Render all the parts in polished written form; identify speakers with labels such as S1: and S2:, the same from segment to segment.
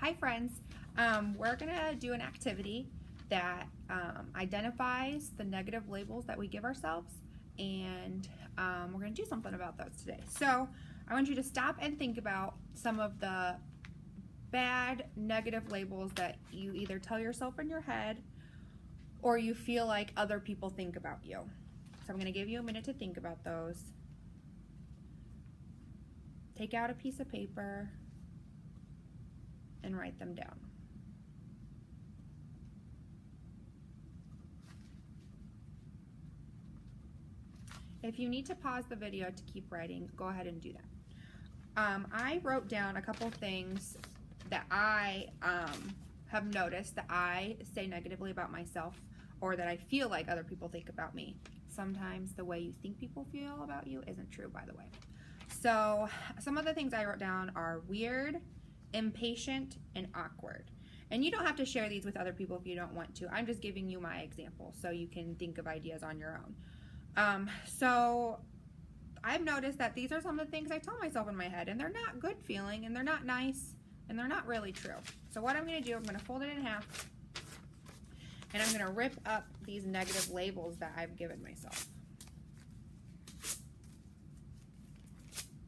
S1: Hi friends, we're gonna do an activity that identifies the negative labels that we give ourselves, and we're gonna do something about those today. So I want you to stop and think about some of the bad negative labels that you either tell yourself in your head or you feel like other people think about you. So I'm gonna give you a minute to think about those. Take out a piece of paper and write them down. If you need to pause the video to keep writing, go ahead and do that. I wrote down a couple things that I have noticed that I say negatively about myself, or that I feel like other people think about me. Sometimes the way you think people feel about you isn't true, by the way. So some of the things I wrote down are weird, impatient, and awkward. And you don't have to share these with other people if you don't want to. I'm just giving you my example so you can think of ideas on your own. So I've noticed that these are some of the things I tell myself in my head, and they're not good feeling, and they're not nice, and they're not really true. So what I'm going to do, I'm going to fold it in half, and I'm going to rip up these negative labels that I've given myself.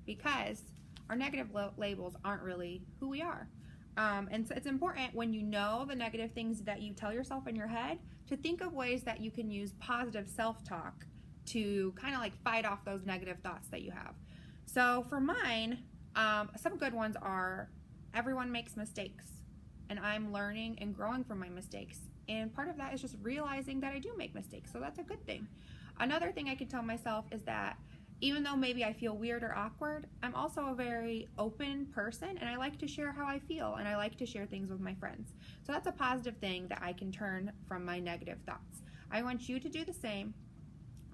S1: Because our negative labels aren't really who we are. And so it's important, when you know the negative things that you tell yourself in your head, to think of ways that you can use positive self-talk to kind of like fight off those negative thoughts that you have. So for mine, some good ones are, everyone makes mistakes, and I'm learning and growing from my mistakes. And part of that is just realizing that I do make mistakes, so that's a good thing. Another thing I could tell myself is that even though maybe I feel weird or awkward, I'm also a very open person, and I like to share how I feel, and I like to share things with my friends. So that's a positive thing that I can turn from my negative thoughts. I want you to do the same.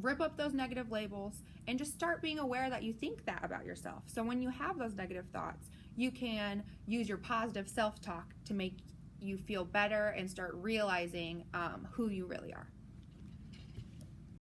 S1: Rip up those negative labels and just start being aware that you think that about yourself. So when you have those negative thoughts, you can use your positive self-talk to make you feel better and start realizing who you really are.